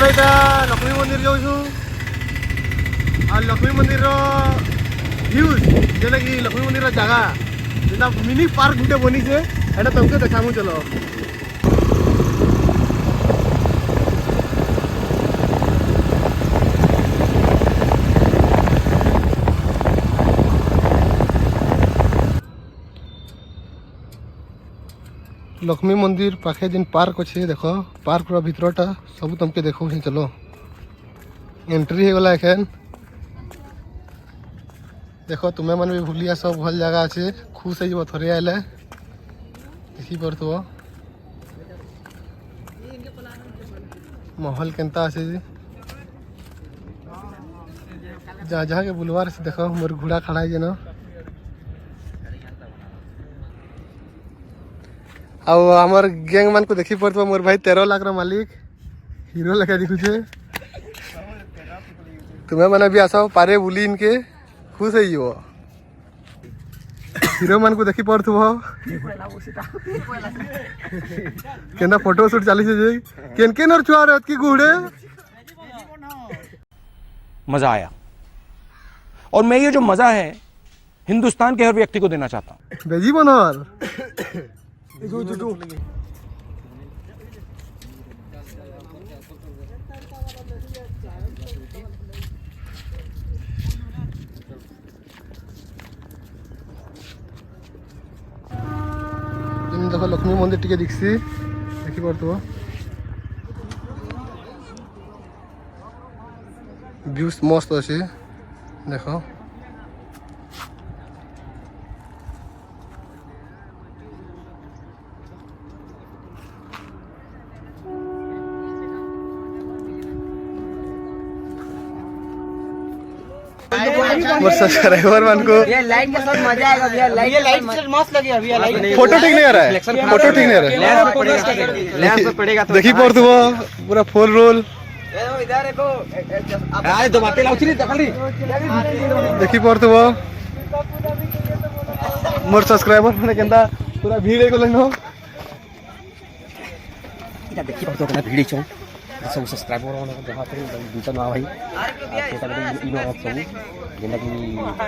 आमे इटा लक्ष्मी मंदिर जाऊँ और लक्ष्मी मंदिर व्यूज जेटा कि लक्ष्मी मंदिर जगह जेटा मिनी पार्क गुटे बनी से एटा तुमके देखामु चलो। लक्ष्मी मंदिर पाखे जिन पार्क अच्छे देख पार्क भितरटा सब तुमके देखो चलो एंट्री हो गला एखन देख तुम्हें मन भी भूलिया सब भल जगह अच्छे खुश हो थरे आइले देखी पड़ो महल केनता अच्छे जहाँ जहाँ के बुलवार से देख मोर घोड़ा खड़ा है जेन आमर गैंग मान को देखी पड़ो मोर भाई 13 लाख मालिक हीरो लगा दिखुचे तुम्हें मैंने भी आस पारे बुली इनके खुश हो हीरो मान को देखी पड़ो केना फोटो शूट चली केन केन और छुआ रहे की गुड़े मजा आया और मैं ये जो मजा है हिंदुस्तान के हर व्यक्ति को देना चाहता हूँ। बेजी बनर देखो लक्ष्मी मंदिर टिके दिखसी देखी पड़ो व्यूज मस्त अच्छे देखो सब्सक्राइबर मान को ये लाइट के साथ मजा आएगा भैया। लाइट मस्त लगी अभी। लाइट फोटो ठीक नहीं आ रहा है फोटो ठीक नहीं आ रहा है पड़ेगा देखी पड़ो पूरा फुल रोल इधर देखो अरे दो बातें लाउची नहीं दखली देखी पड़ो मोर सब्सक्राइबर माने केनता पूरा भीड़ है को देखी पड़ो केना भीड़ छ सब सब्सक्राइबर जहाँ दूसरा ना भाई इनो सब जेना कि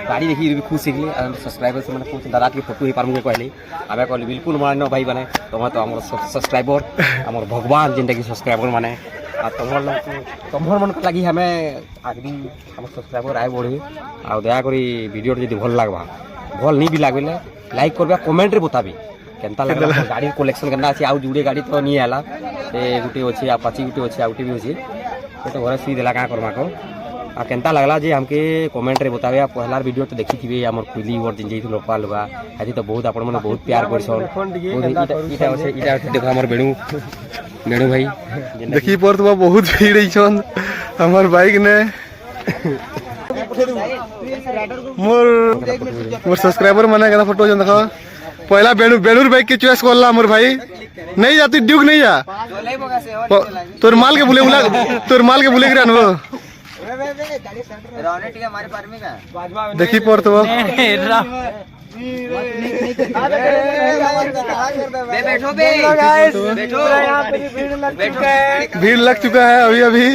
गाड़ी देखी खुश सिखले सब्सक्राइबर से मैंने कुछ दादा के फोटो ही पार कहले आबे कहले बिल्कुल मान भाई माने तुम तो आम सब्सक्राइबर आम भगवान जेनटा कि सब्सक्राइबर माने तुम्हार मन लगी हमें आगरी आम सब्सक्राइबर आए बढ़े आ दया करी वीडियो जब भल लगवा भल नहीं भी लगे लाइक करबा कमेंट रे बताबी केनता लगला गाड़ी कलेक्शन करना अच्छे आउ जुड़े गाड़ी तो नहीं आला ए गुटे अच्छे पाची गुटे अच्छे आउटे भी अच्छे तो घर सी देला क्या करमा को आ केनता लगला जे हमके कमेंट रे बतावे पहला वीडियो तो देखी थी हमर कुली वर जिन जई लोपा लगा आदि तो बहुत आपण मन बहुत प्यार करछन इटा देखो हमर बेणु भाई देखी पड़ो बहुत भीड़ छन हमर बाइक ने मोर सब्सक्राइबर माने केना फोटो जन देखो पहला बेणुर बाइक के चॉइस करला मोर भाई नहीं जाती ड्यूक नहीं जा तोर माल के बुले गिरा नो देखी पड़ो भीड़ लग चुका है अभी अभी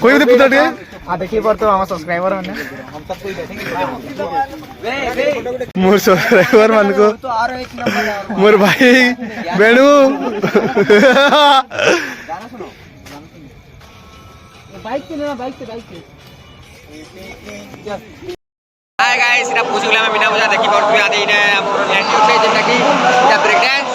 कोई भी पुतट गए देखिए पर तो हमारा सब्सक्राइबर मोर सब्सक्राइबर मान को मोर भाई बेणु हाय गाइस इरा पूछुला में बिना बुझा देखि पड़तु आदि ने लैंडिंग पे जेटा कि इटा ब्रेक डांस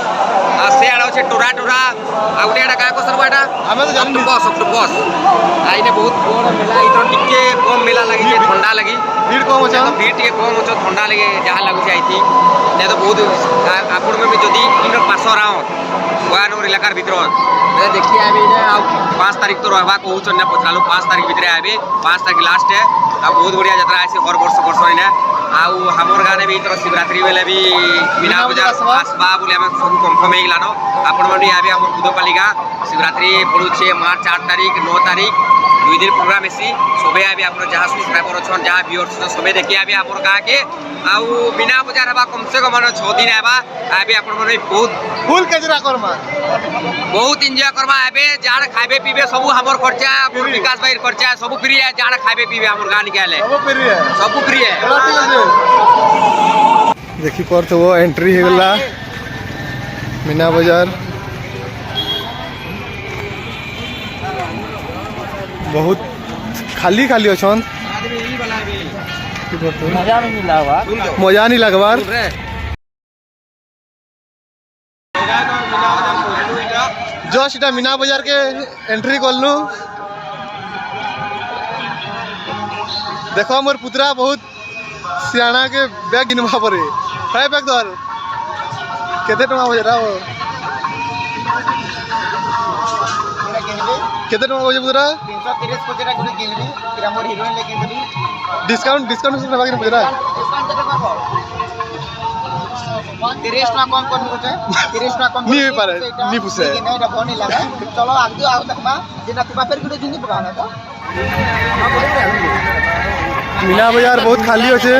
आ से आडो छे टोरा टोरा आ उटे एटा का क्वेश्चन बाटा हमें तो जानि बस आ इने बहुत बड़ मेला इतो टिके कम मेला लगी छे ठंडा लगी भीड़ कम होचा भीड़ टिके कम होचो ठंडा लगे जहां लागु छे आइथि ने तो बहुत आपण में जदी इन पास राउंड गोयानोर इलाकार भीतर देखि आबे ने आ 5 तारीख तो रहबा कहउछन ने पछालो 5 तारीख भीतर आबे 5 तारीख लास्ट है आ बहुत बढ़िया यात्रा आसी हर वर्ष ने आउ हमर गाने भी इतर शिवरात्रि बेले भी बिना पूजा आसबा बोले हम सब कंफर्म हे गलानो आपण मनी आबे हमर बुधपालिका शिवरात्रि पड़ुछे मार्च 8 तारीख 9 तारीख 2 दिन प्रोग्राम एसी सबे आबे आपण जहां सब्सक्राइबर छन जहां व्यूअर्स छन सबे देखि आबे आपण का के आउ बिना पूजा रहबा कम से कम 6 दिन आबा आबे आपण मनी बहुत फुल कजरा करमा बहुत एंजॉय करबा एबे जाड़ खाबे पीबे सब हमर खर्चा विकास भाई खर्चा सब फ्री है जाड़ खाबे पीबे हमर गान निकाले सब फ्री है देखी पर तो वो एंट्री हो गला मीना बाजार बहुत खाली खाली अछन मजा नहीं मिला हुआ मजा नहीं लगवार जस्ट इटा मीना बाजार के एंट्री करलु देखो मोर पुतरा बहुत सियाना के बैग गिनवा पड़े है बैग दर केते टका बजे रहा केते टका बजे पुतरा 330 को जरा गुली गिनबी फिर हमर हीरोइन लेके देबी डिस्काउंट डिस्काउंट से बाकी पुतरा डिस्काउंट केते करबो 30 टका कम करनी होते 30 टका कम नहीं पारे नहीं पुसे नहीं डबो नहीं लगा चलो आगे आओ देखमा जेना तुबा फिर गुली जिंदी पकाना तो मीना बाजार बहुत खाली होचे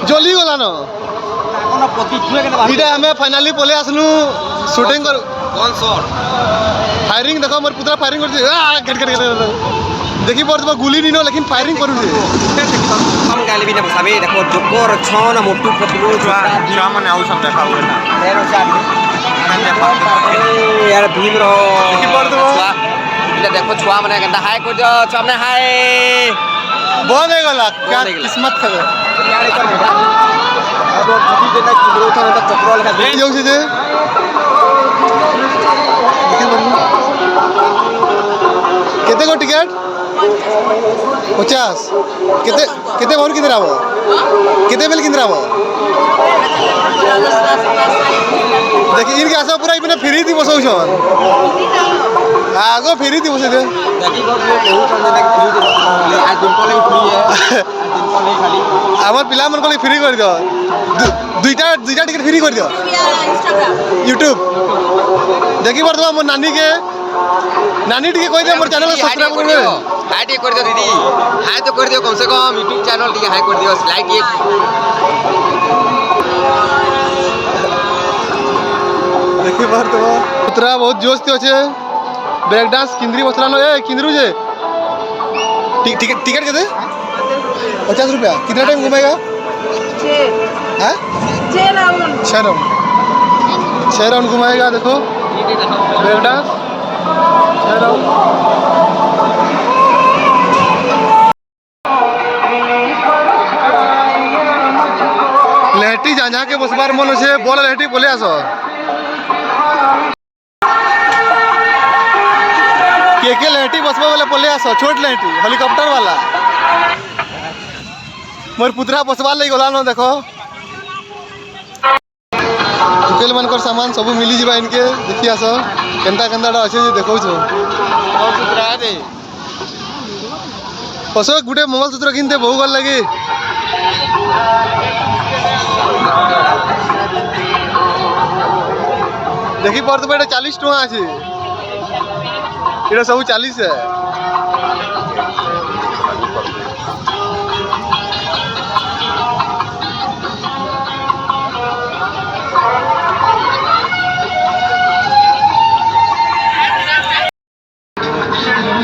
जल्दी गला न इटा हमें फाइनली पले आसनु शूटिंग कर कौन शॉट फायरिंग देखो मोर पुतरा फायरिंग करछे गट गट गट देखि पर गुली नी नो लेकिन फायरिंग करू छे हम गाली भी ना बसाबे देखो जोकर छन मोटू पतलू छुआ माने आउ सब देखा हुए ना तेरो चार यार भीम रहो देखि पर तो इला देखो छुआ माने गंदा हाय को जो सामने हाय बंद हो गला क्या बंद हो गला। किस्मत खबर यार कर बेटा अब बुद्धि देना किलो उठा ना चक्र लगा दे जाऊ छे जे केते को टिकट 50 केते केते भर किधर आवो केते बेल किधर आवो देखि इनके आसा पूरा इबने फ्री थी बसौ छन आगो फ्री थी बसे दे देखी को केहू चल ना फ्री दे आज दिन को नहीं फ्री है आज दिन को नहीं खाली हमर पिला मन को फ्री कर दियो दुईटा टिकट फ्री कर दियो यूट्यूब देखि पर तो हमर नानी टिके कोइ दे हमर चैनल सब्सक्राइब कर दियो हाय टिक कर दियो दीदी हाय तो कर दियो कम से कम यूट्यूब चैनल टिके हाय कर दियो लाइक ये देखि पर तो पुतरा बहुत जोश ते छे ब्रेक डांस किंद्री बसला न ए किंद्रू जे टिकट केते 50 रुपया कितना टाइम घुमाएगा 6 राउंड घुमाएगा देखो ब्रेक डांस 6 राउंड लेहटी जा के बसबार मन छे बोल लेहटी बोले आसो के लेहटी बसबा वाला बोले आसो छोट लेहटी हेलीकॉप्टर वाला मोर पुतरा बसवा लई गला न देखो टुकेल मनकर सामान सब मिली जिबा इनके देखि आसो केंता केंताडा अछि जे देखौ छ और पुतरा दे पसो गुटे मंगलसूत्र किनते बहु गल लगी देखि पर तो बेटा 40 टका अछि इटा सब 40 है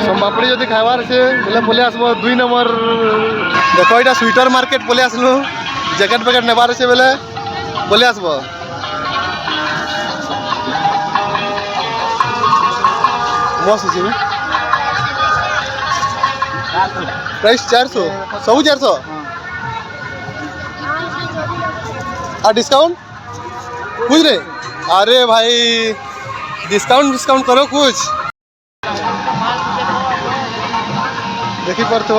सोमपापड़ी जदि खाइबार छे बोले बोले आसबो 2 नंबर देखो इटा स्वेटर मार्केट बोले आसनु जैकेट पैकेट नेबार छे बोले बोले आसबो मस्त छे प्राइस 400 सब 400 और डिस्काउंट कुछ नहीं अरे भाई डिस्काउंट करो कुछ देखी पर तो